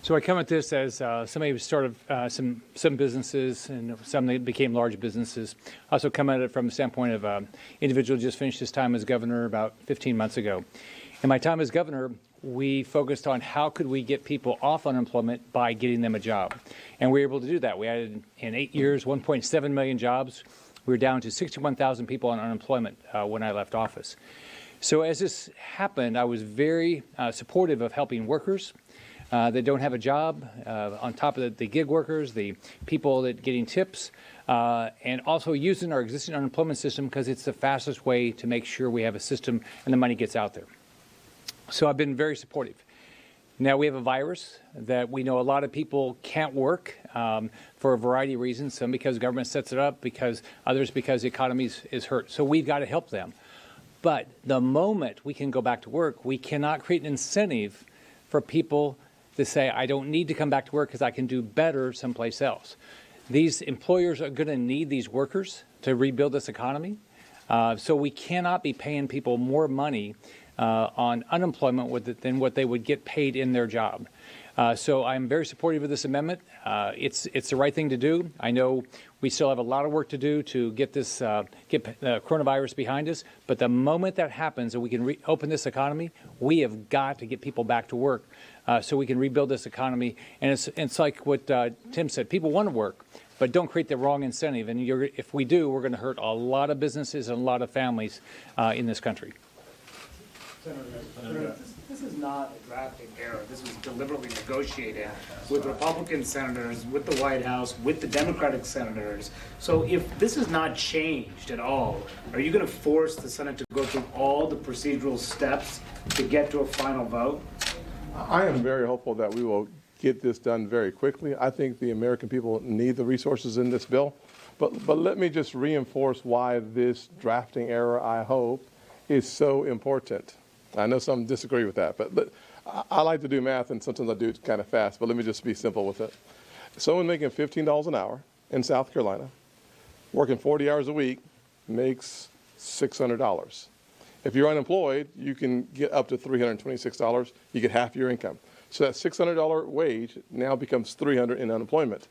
So I come at this as somebody who started some businesses and some that became large businesses. I also come at it from the standpoint of an individual who just finished his time as governor about 15 months ago. In my time as governor, we focused on how could we get people off unemployment by getting them a job. And we were able to do that. We added, in 8 years, 1.7 million jobs. We were down to 61,000 people on unemployment when I left office. So as this happened, I was very supportive of helping workers that don't have a job, on top of the gig workers, the people that getting tips, and also using our existing unemployment system because it's the fastest way to make sure we have a system and the money gets out there. So I've been very supportive. Now we have a virus that we know a lot of people can't work for a variety of reasons, some because government sets it up, others because the economy is hurt. So we've got to help them. But the moment we can go back to work, we cannot create an incentive for people to say, I don't need to come back to work because I can do better someplace else. These employers are going to need these workers to rebuild this economy. So we cannot be paying people more money on unemployment than what they would get paid in their job. So I'm very supportive of this amendment. It's the right thing to do. I know we still have a lot of work to do to get this get the coronavirus behind us. But the moment that happens and we can reopen this economy, we have got to get people back to work so we can rebuild this economy. And it's like what Tim said. People want to work, but don't create the wrong incentive. And if we do, we're going to hurt a lot of businesses and a lot of families in this country. Senator, this is not a drafting error. This was deliberately negotiated with Republican senators, with the White House, with the Democratic senators. So if this is not changed at all, are you going to force the Senate to go through all the procedural steps to get to a final vote? I am very hopeful that we will get this done very quickly. I think the American people need the resources in this bill. But let me just reinforce why this drafting error, I hope, is so important. I know some disagree with that, but I like to do math, and sometimes I do it kind of fast, but let me just be simple with it. Someone making $15 an hour in South Carolina, working 40 hours a week, makes $600. If you're unemployed, you can get up to $326. You get half your income. So that $600 wage now becomes $300 in unemployment.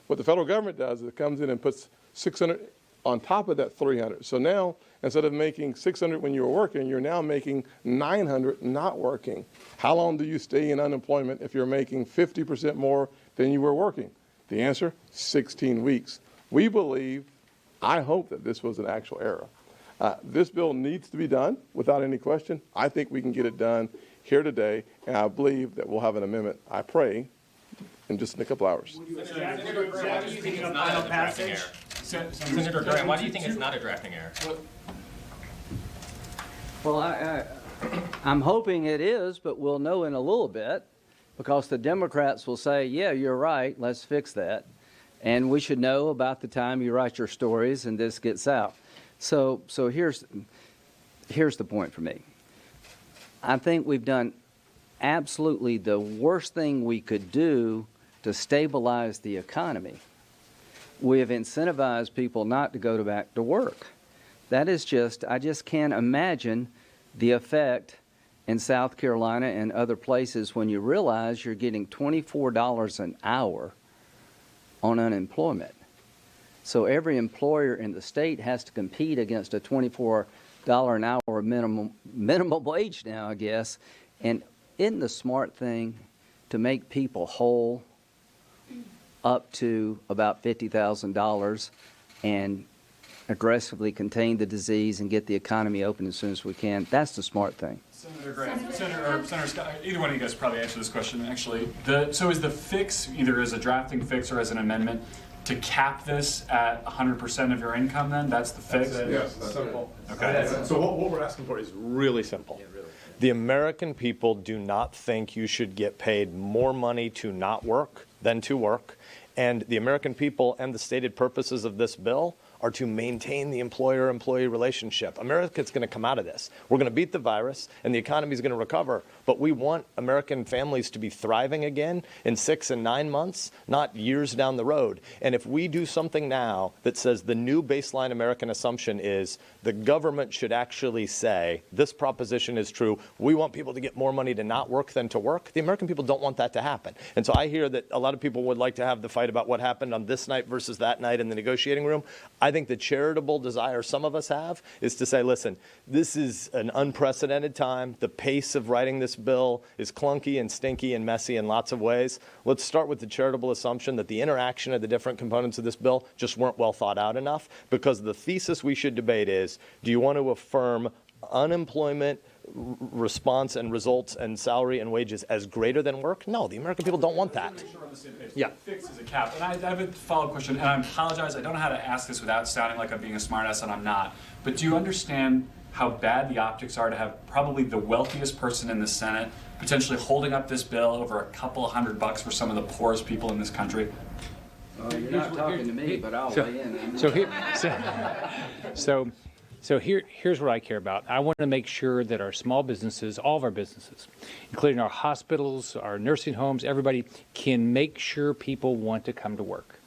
What the federal government does is it comes in and puts $600 on top of that $300. So now, instead of making $600 when you were working, you're now making $900 not working. How long do you stay in unemployment if you're making 50% more than you were working? The answer, 16 weeks. We believe, I hope that this was an actual error. This bill needs to be done without any question. I think we can get it done here today, and I believe that we'll have an amendment, I pray, in just a couple hours. Senator Graham, why do you think it's not a drafting error? Senator Graham, why do you think it's not a drafting error? Well, I'm hoping it is, but we'll know in a little bit, because the Democrats will say, yeah, you're right, let's fix that. And we should know about the time you write your stories and this gets out. So here's the point for me. I think we've done absolutely the worst thing we could do to stabilize the economy. We have incentivized people not to go back to work. That is I just can't imagine the effect in South Carolina and other places when you realize you're getting $24 an hour on unemployment. So every employer in the state has to compete against a $24 an hour minimum wage now, I guess. And isn't the smart thing to make people whole up to about $50,000 and aggressively contain the disease and get the economy open as soon as we can? That's the smart thing. Senator Graham, Senator Scott, either one of you guys probably answer this question, actually. So is the fix, either as a drafting fix or as an amendment, to cap this at 100% of your income then? That's the fix? Yes, that's simple. Okay. So what we're asking for is really simple. The American people do not think you should get paid more money to not work than to work. And the American people and the stated purposes of this bill are to maintain the employer-employee relationship. America's going to come out of this. We're going to beat the virus, and the economy is going to recover. but we want American families to be thriving again in 6 and 9 months, not years down the road. And if we do something now that says the new baseline American assumption is the government should actually say, this proposition is true, we want people to get more money to not work than to work, the American people don't want that to happen. And so I hear that a lot of people would like to have the fight about what happened on this night versus that night in the negotiating room. I think the charitable desire some of us have is to say, listen, this is an unprecedented time. The pace of writing this bill is clunky and stinky and messy in lots of ways. Let's start with the charitable assumption that the interaction of the different components of this bill just weren't well thought out enough, because the thesis we should debate is, do you want to affirm unemployment response and results and salary and wages as greater than work? No, the American people don't want that. Make sure we're on the same page. Yeah. The fix is a cap. And I have a follow-up question, and I apologize, I don't know how to ask this without sounding like I'm being a smartass, and I'm not. But do you understand how bad the optics are to have probably the wealthiest person in the Senate potentially holding up this bill over a couple of $100 for some of the poorest people in this country? You're not talking to me, but I'll weigh in. Here's what I care about. I want to make sure that our small businesses, all of our businesses, including our hospitals, our nursing homes, everybody can make sure people want to come to work.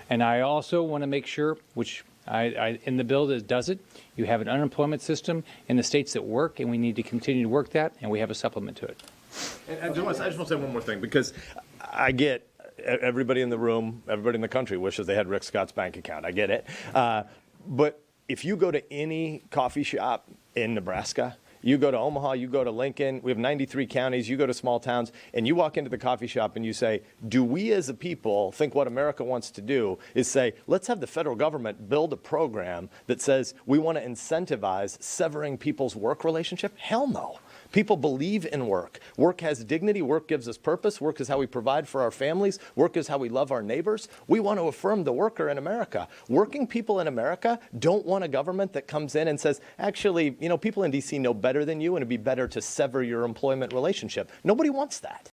And I also want to make sure, which in the bill that does it, you have an unemployment system in the states that work, and we need to continue to work that, and we have a supplement to it. And I just want to say one more thing, because I get everybody in the room, everybody in the country wishes they had Rick Scott's bank account. I get it. But if you go to any coffee shop in Nebraska, you go to Omaha, you go to Lincoln, we have 93 counties, you go to small towns, and you walk into the coffee shop and you say, do we as a people think what America wants to do is say, let's have the federal government build a program that says we want to incentivize severing people's work relationship? Hell no. People believe in work. Work has dignity. Work gives us purpose. Work is how we provide for our families. Work is how we love our neighbors. We want to affirm the worker in America. Working people in America don't want a government that comes in and says, actually, people in D.C. know better than you, and it'd be better to sever your employment relationship. Nobody wants that.